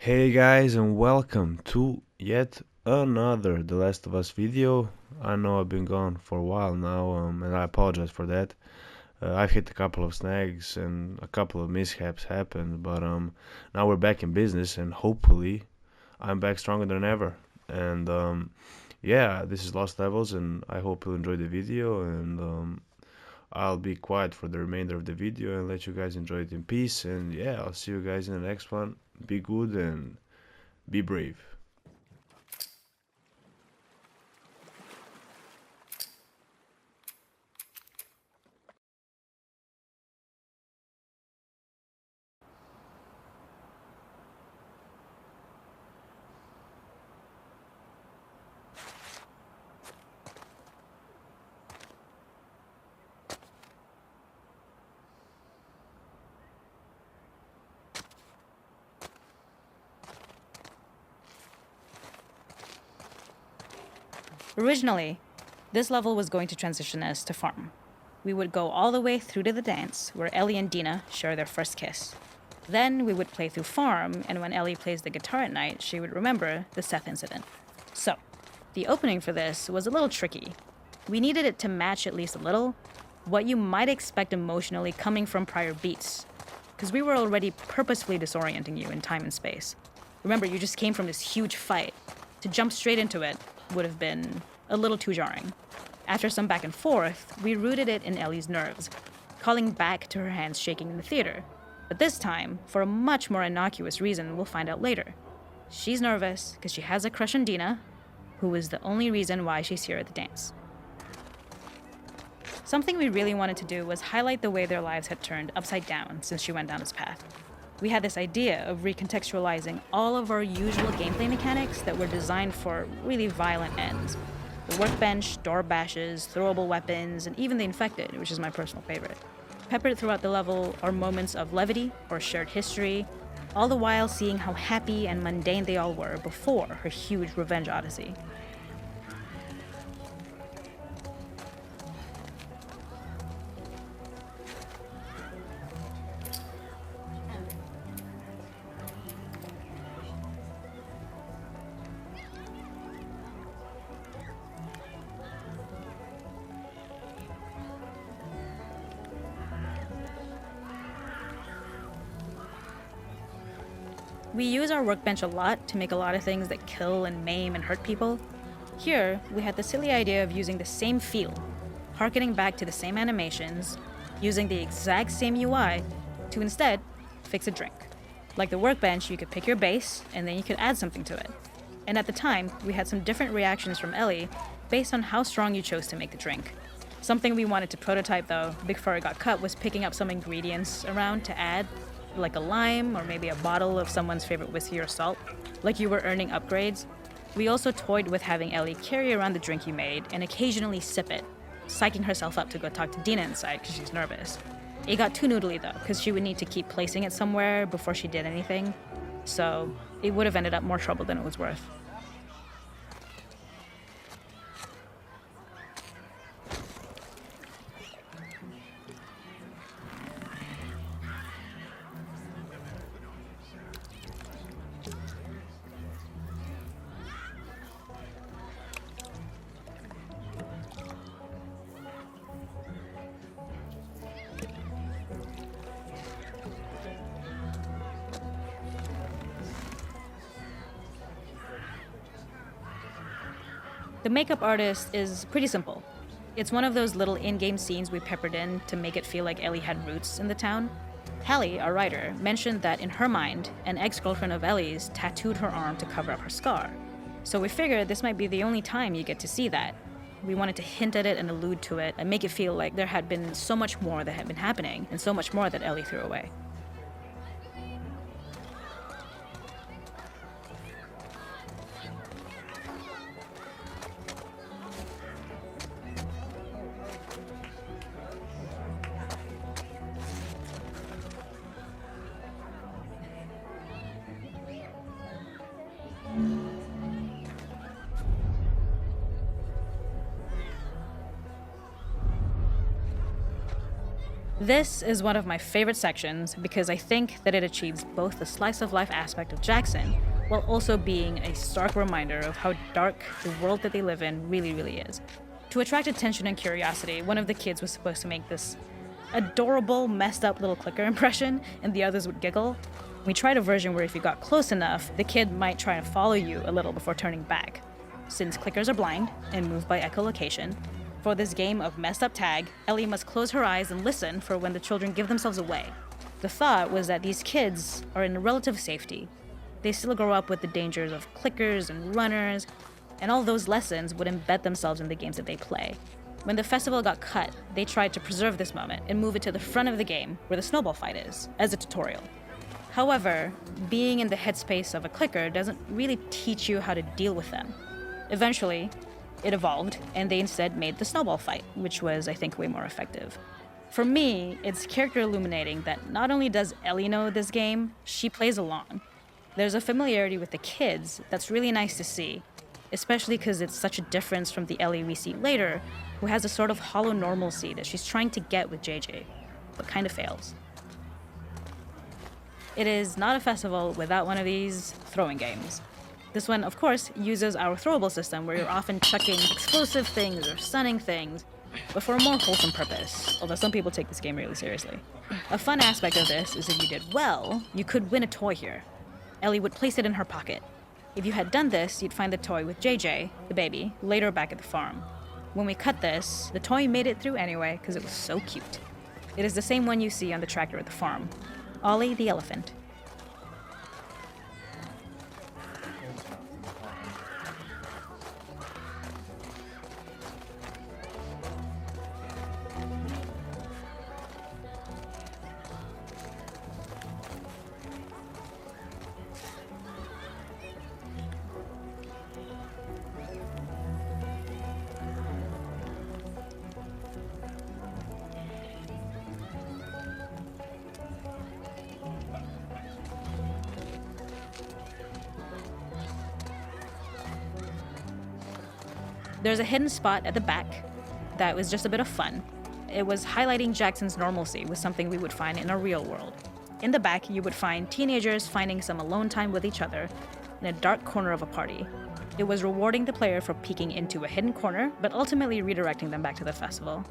Hey guys, and welcome to yet another The Last of Us video. I know I've been gone for a while now, and I apologize for that. I've hit a couple of snags and a couple of mishaps happened, but now we're back in business, and hopefully I'm back stronger than ever. And yeah, this is Lost Levels, and I hope you'll enjoy the video. And I'll be quiet for the remainder of the video and let you guys enjoy it in peace. And yeah, I'll see you guys in the next one. Be good and be brave. Originally, this level was going to transition us to farm. We would go all the way through to the dance, where Ellie and Dina share their first kiss. Then we would play through farm, and when Ellie plays the guitar at night, she would remember the Seth incident. So, the opening for this was a little tricky. We needed it to match at least a little what you might expect emotionally coming from prior beats, because we were already purposefully disorienting you in time and space. Remember, you just came from this huge fight. To jump straight into it would have been a little too jarring. After some back and forth, we rooted it in Ellie's nerves, calling back to her hands shaking in the theater. But this time, for a much more innocuous reason we'll find out later. She's nervous because she has a crush on Dina, who is the only reason why she's here at the dance. Something we really wanted to do was highlight the way their lives had turned upside down since she went down this path. We had this idea of recontextualizing all of our usual gameplay mechanics that were designed for really violent ends. The workbench, door bashes, throwable weapons, and even the infected, which is my personal favorite. Peppered throughout the level are moments of levity or shared history, all the while seeing how happy and mundane they all were before her huge revenge odyssey. We use our workbench a lot to make a lot of things that kill and maim and hurt people. Here, we had the silly idea of using the same feel, harkening back to the same animations, using the exact same UI to instead fix a drink. Like the workbench, you could pick your base, and then you could add something to it. And at the time, we had some different reactions from Ellie based on how strong you chose to make the drink. Something we wanted to prototype though, before it got cut, was picking up some ingredients around to add, like a lime or maybe a bottle of someone's favorite whiskey or salt, like you were earning upgrades. We also toyed with having Ellie carry around the drink you made and occasionally sip it, psyching herself up to go talk to Dina inside because she's nervous. It got too noodly though, because she would need to keep placing it somewhere before she did anything, so it would have ended up more trouble than it was worth. The makeup artist is pretty simple. It's one of those little in-game scenes we peppered in to make it feel like Ellie had roots in the town. Hallie, our writer, mentioned that in her mind, an ex-girlfriend of Ellie's tattooed her arm to cover up her scar. So we figured this might be the only time you get to see that. We wanted to hint at it and allude to it and make it feel like there had been so much more that had been happening and so much more that Ellie threw away. This is one of my favorite sections because I think that it achieves both the slice of life aspect of Jackson while also being a stark reminder of how dark the world that they live in really is. To attract attention and curiosity, one of the kids was supposed to make this adorable, messed up little clicker impression, and the others would giggle. We tried a version where if you got close enough, the kid might try and follow you a little before turning back. Since clickers are blind and move by echolocation, for this game of messed up tag, Ellie must close her eyes and listen for when the children give themselves away. The thought was that these kids are in relative safety. They still grow up with the dangers of clickers and runners, and all those lessons would embed themselves in the games that they play. When the festival got cut, they tried to preserve this moment and move it to the front of the game where the snowball fight is, as a tutorial. However, being in the headspace of a clicker doesn't really teach you how to deal with them. Eventually, it evolved, and they instead made the snowball fight, which was, I think, way more effective. For me, it's character illuminating that not only does Ellie know this game, she plays along. There's a familiarity with the kids that's really nice to see, especially because it's such a difference from the Ellie we see later, who has a sort of hollow normalcy that she's trying to get with JJ, but kind of fails. It is not a festival without one of these throwing games. This one, of course, uses our throwable system where you're often chucking explosive things or stunning things, but for a more wholesome purpose, although some people take this game really seriously. A fun aspect of this is if you did well, you could win a toy here. Ellie would place it in her pocket. If you had done this, you'd find the toy with JJ, the baby, later back at the farm. When we cut this, the toy made it through anyway because it was so cute. It is the same one you see on the tractor at the farm. Ollie the elephant. There's a hidden spot at the back that was just a bit of fun. It was highlighting Jackson's normalcy with something we would find in a real world. In the back, you would find teenagers finding some alone time with each other in a dark corner of a party. It was rewarding the player for peeking into a hidden corner, but ultimately redirecting them back to the festival.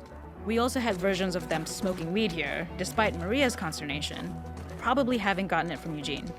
We also had versions of them smoking weed here, despite Maria's consternation, probably having gotten it from Eugene.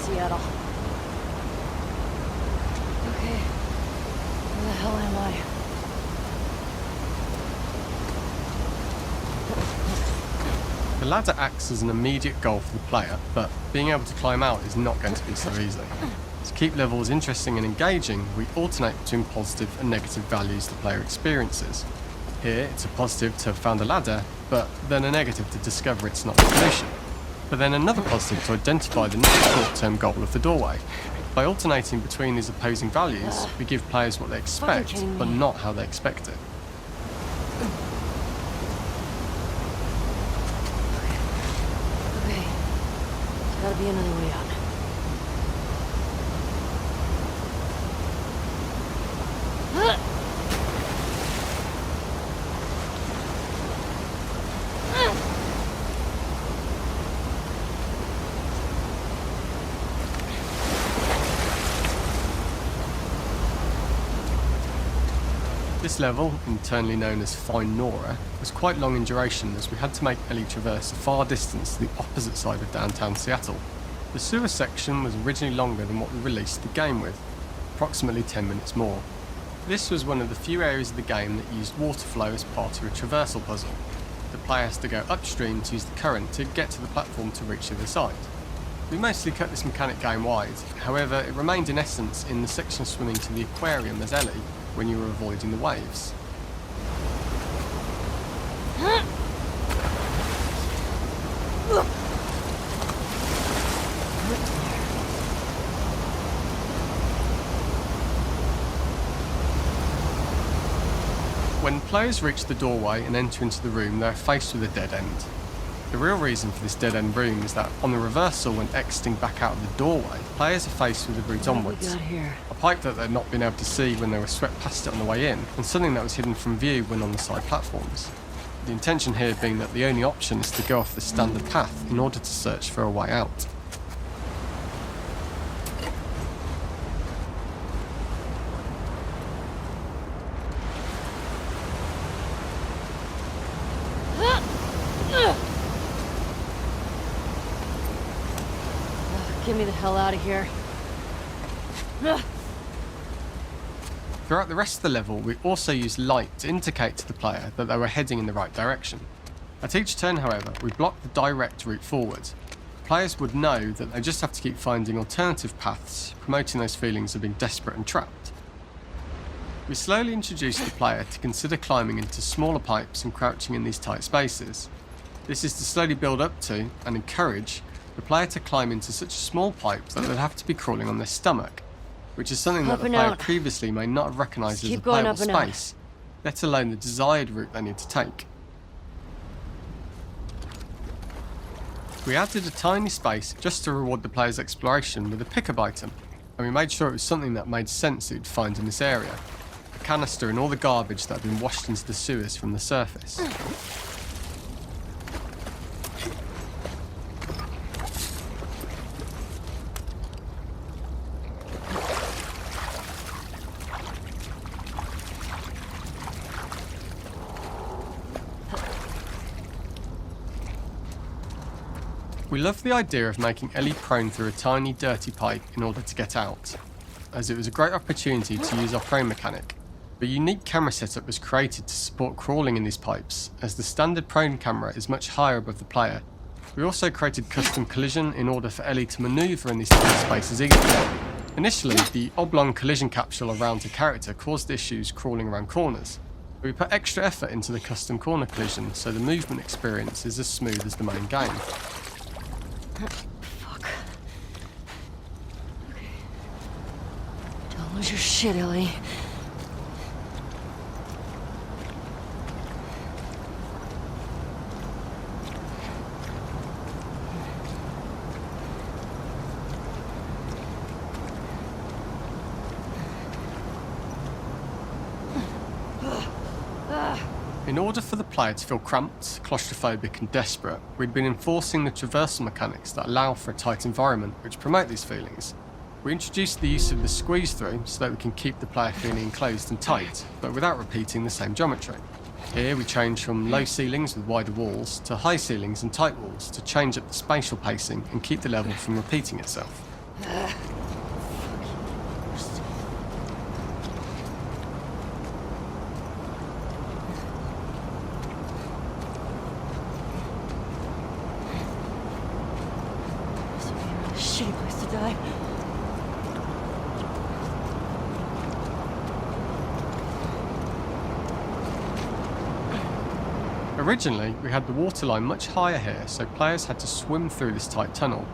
Seattle. Okay. Where the hell am I? The ladder acts as an immediate goal for the player, but being able to climb out is not going to be so easy. To keep levels interesting and engaging, we alternate between positive and negative values the player experiences. Here, it's a positive to have found a ladder, but then a negative to discover it's not the solution. But then another positive to identify the next short-term goal of the doorway. By alternating between these opposing values, we give players what they expect, but not how they expect it. Okay. There's gotta be another way out. This level, internally known as Find Nora, was quite long in duration as we had to make Ellie traverse a far distance to the opposite side of downtown Seattle. The sewer section was originally longer than what we released the game with, approximately 10 minutes more. This was one of the few areas of the game that used water flow as part of a traversal puzzle. The player has to go upstream to use the current to get to the platform to reach the other side. We mostly cut this mechanic game wide, however it remained in essence in the section swimming to the aquarium as Ellie, when you were avoiding the waves. When players reach the doorway and enter into the room, they are faced with a dead end. The real reason for this dead-end room is that on the reversal when exiting back out of the doorway, players are faced with a route onwards. A pipe that they'd not been able to see when they were swept past it on the way in, and something that was hidden from view when on the side platforms. The intention here being that the only option is to go off the standard path in order to search for a way out. Get me the hell out of here. Throughout the rest of the level, we also used light to indicate to the player that they were heading in the right direction. At each turn, however, we blocked the direct route forward. Players would know that they just have to keep finding alternative paths, promoting those feelings of being desperate and trapped. We slowly introduced the player to consider climbing into smaller pipes and crouching in these tight spaces. This is to slowly build up to, and encourage, the player to climb into such a small pipe that they'd have to be crawling on their stomach, which is something that the player previously may not have recognised as a playable space, let alone the desired route they need to take. We added a tiny space just to reward the player's exploration with a pickup item, and we made sure it was something that made sense that you'd find in this area. A canister and all the garbage that had been washed into the sewers from the surface. We loved the idea of making Ellie prone through a tiny dirty pipe in order to get out, as it was a great opportunity to use our prone mechanic. A unique camera setup was created to support crawling in these pipes, as the standard prone camera is much higher above the player. We also created custom collision in order for Ellie to manoeuvre in these tight spaces easily. Initially, the oblong collision capsule around her character caused issues crawling around corners. We put extra effort into the custom corner collision, so the movement experience is as smooth as the main game. Fuck. Okay. Don't lose your shit, Ellie. In order for the player to feel cramped, claustrophobic and desperate, we'd been enforcing the traversal mechanics that allow for a tight environment which promote these feelings. We introduced the use of the squeeze through so that we can keep the player feeling enclosed and tight, but without repeating the same geometry. Here we change from low ceilings with wider walls to high ceilings and tight walls to change up the spatial pacing and keep the level from repeating itself. This would be a really shitty place to die. Originally, we had the waterline much higher here, so players had to swim through this tight tunnel.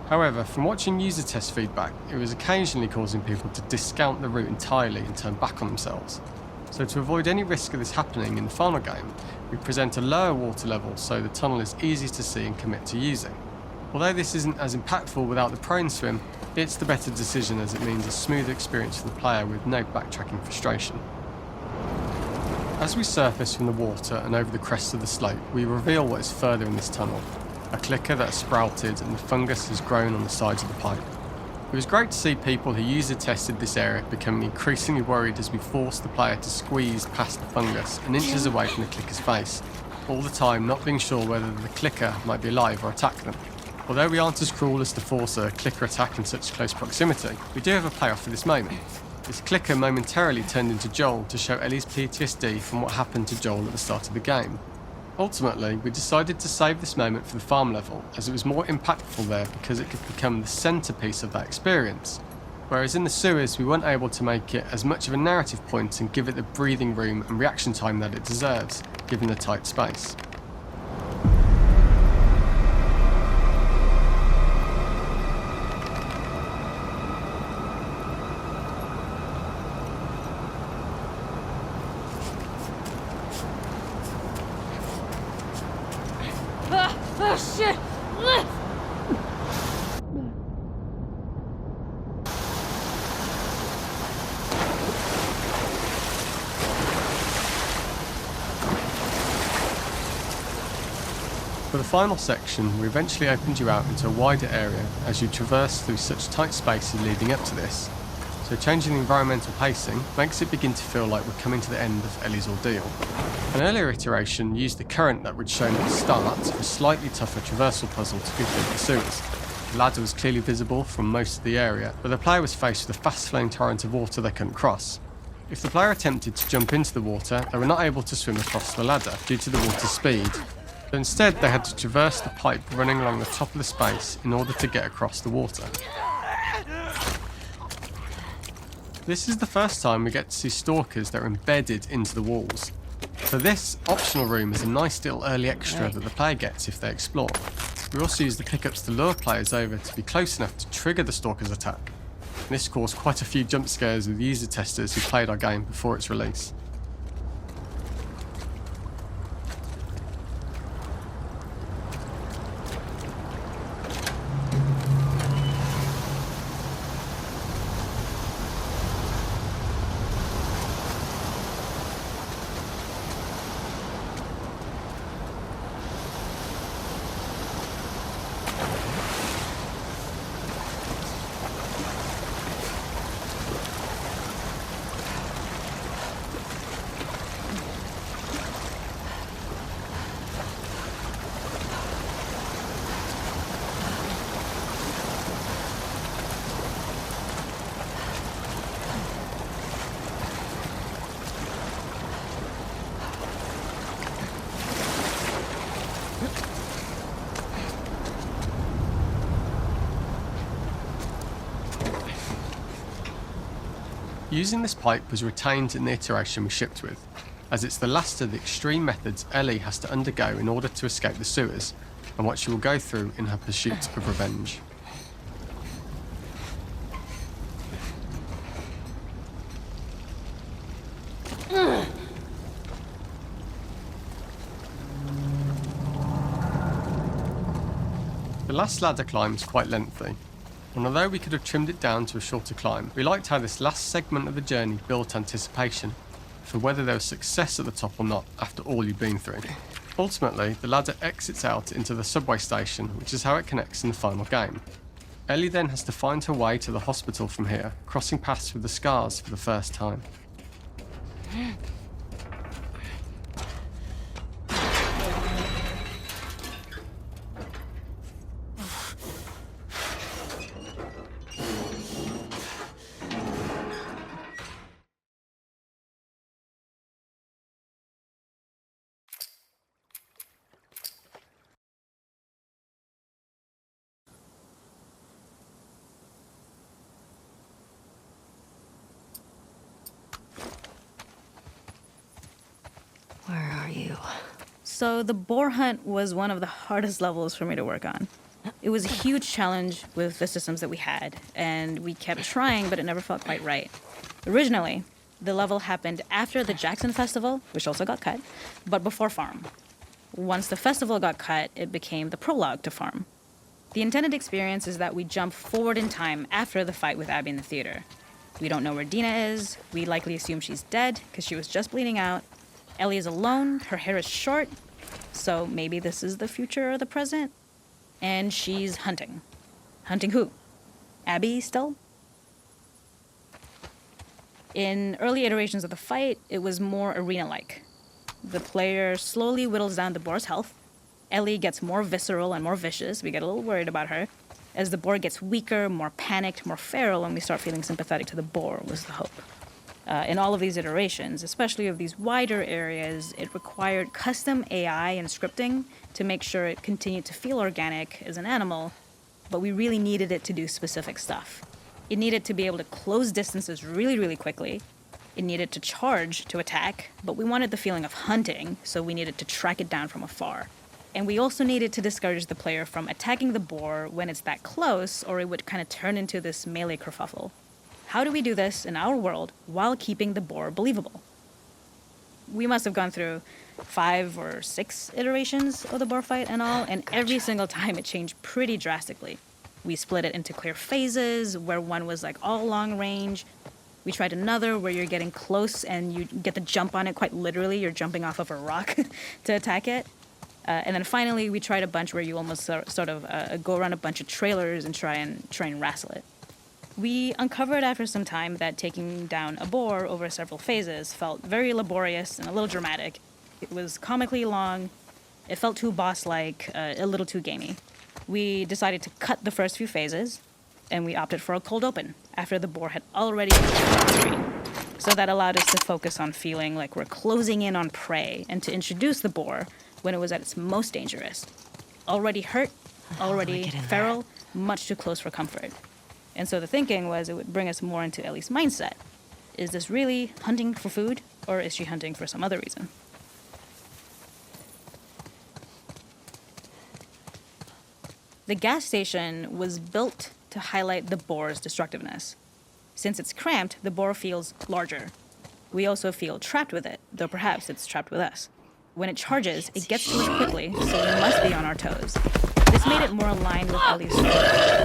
However, from watching user test feedback, it was occasionally causing people to discount the route entirely and turn back on themselves. So to avoid any risk of this happening in the final game, we present a lower water level so the tunnel is easy to see and commit to using. Although this isn't as impactful without the prone swim, it's the better decision as it means a smooth experience for the player with no backtracking frustration. As we surface from the water and over the crest of the slope, we reveal what is further in this tunnel. A clicker that has sprouted and the fungus has grown on the sides of the pipe. It was great to see people who user tested this area becoming increasingly worried as we forced the player to squeeze past the fungus and inches away from the clicker's face, all the time not being sure whether the clicker might be alive or attack them. Although we aren't as cruel as to force a clicker attack in such close proximity, we do have a payoff for this moment. This clicker momentarily turned into Joel to show Ellie's PTSD from what happened to Joel at the start of the game. Ultimately, we decided to save this moment for the farm level, as it was more impactful there because it could become the centrepiece of that experience. Whereas in the sewers, we weren't able to make it as much of a narrative point and give it the breathing room and reaction time that it deserves, given the tight space. Oh shit! For the final section, we eventually opened you out into a wider area as you traverse through such tight spaces leading up to this. So changing the environmental pacing makes it begin to feel like we're coming to the end of Ellie's ordeal. An earlier iteration used the current that we'd shown at the start for a slightly tougher traversal puzzle to complete the sewers. The ladder was clearly visible from most of the area, but the player was faced with a fast-flowing torrent of water they couldn't cross. If the player attempted to jump into the water, they were not able to swim across the ladder due to the water's speed. But instead, they had to traverse the pipe running along the top of the space in order to get across the water. This is the first time we get to see stalkers that are embedded into the walls. So this optional room is a nice little early extra that the player gets if they explore. We also use the pickups to lure players over to be close enough to trigger the stalker's attack. And this caused quite a few jump scares with user testers who played our game before its release. Using this pipe was retained in the iteration we shipped with, as it's the last of the extreme methods Ellie has to undergo in order to escape the sewers, and what she will go through in her pursuit of revenge. The last ladder climb is quite lengthy, and although we could have trimmed it down to a shorter climb, we liked how this last segment of the journey built anticipation for whether there was success at the top or not after all you've been through. Ultimately, the ladder exits out into the subway station, which is how it connects in the final game. Ellie then has to find her way to the hospital from here, crossing paths with the scars for the first time. are you? So the boar hunt was one of the hardest levels for me to work on. It was a huge challenge with the systems that we had, and we kept trying, but it never felt quite right. Originally, the level happened after the Jackson Festival, which also got cut, but before Farm. Once the festival got cut, it became the prologue to Farm. The intended experience is that we jump forward in time after the fight with Abby in the theater. We don't know where Dina is. We likely assume she's dead because she was just bleeding out. Ellie is alone. Her hair is short. So maybe this is the future or the present. And she's hunting. Hunting who? Abby still? In early iterations of the fight, it was more arena-like. The player slowly whittles down the boar's health. Ellie gets more visceral and more vicious. We get a little worried about her. As the boar gets weaker, more panicked, more feral, and we start feeling sympathetic to the boar, was the hope. In all of these iterations, especially of these wider areas, it required custom AI and scripting to make sure it continued to feel organic as an animal, but we really needed it to do specific stuff. It needed to be able to close distances really, really quickly. It needed to charge to attack, but we wanted the feeling of hunting, so we needed to track it down from afar. And we also needed to discourage the player from attacking the boar when it's that close, or it would kind of turn into this melee kerfuffle. How do we do this in our world while keeping the boar believable? We must have gone through 5 or 6 iterations of the boar fight and all, and every single time it changed pretty drastically. We split it into clear phases, where one was like all long range. We tried another where you're getting close and you get the jump on it quite literally. You're jumping off of a rock to attack it. And then finally, we tried a bunch where you almost sort of go around a bunch of trailers and try and wrestle it. We uncovered after some time that taking down a boar over several phases felt very laborious and a little dramatic. It was comically long, it felt too boss-like, a little too gamey. We decided to cut the first few phases, and we opted for a cold open after the boar had already been on the screen. So that allowed us to focus on feeling like we're closing in on prey and to introduce the boar when it was at its most dangerous. Already hurt, already feral, much too close for comfort. And so the thinking was it would bring us more into Ellie's mindset. Is this really hunting for food, or is she hunting for some other reason? The gas station was built to highlight the boar's destructiveness. Since it's cramped, the boar feels larger. We also feel trapped with it, though perhaps it's trapped with us. When it charges, it gets to us quickly, so we must be on our toes. This made it more aligned with Ellie's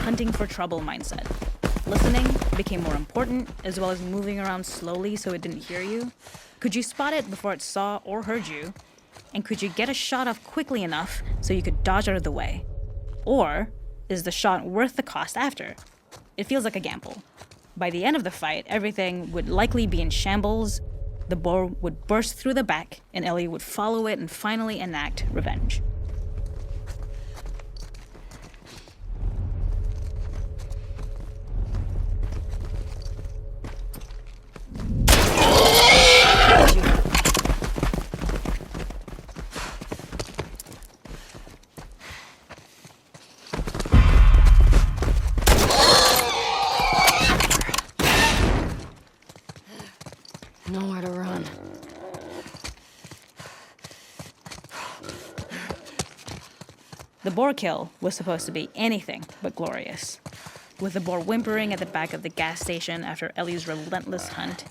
hunting for trouble mindset. Listening became more important, as well as moving around slowly so it didn't hear you. Could you spot it before it saw or heard you? And could you get a shot off quickly enough so you could dodge out of the way? Or is the shot worth the cost after? It feels like a gamble. By the end of the fight, everything would likely be in shambles. The boar would burst through the back, and Ellie would follow it and finally enact revenge. Nowhere to run. The boar kill was supposed to be anything but glorious. With the boar whimpering at the back of the gas station after Ellie's relentless hunt.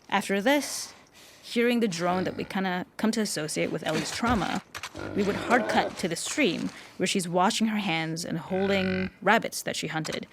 After this, hearing the drone that we kind of come to associate with Ellie's trauma, we would hard cut to the stream where she's washing her hands and holding rabbits that she hunted.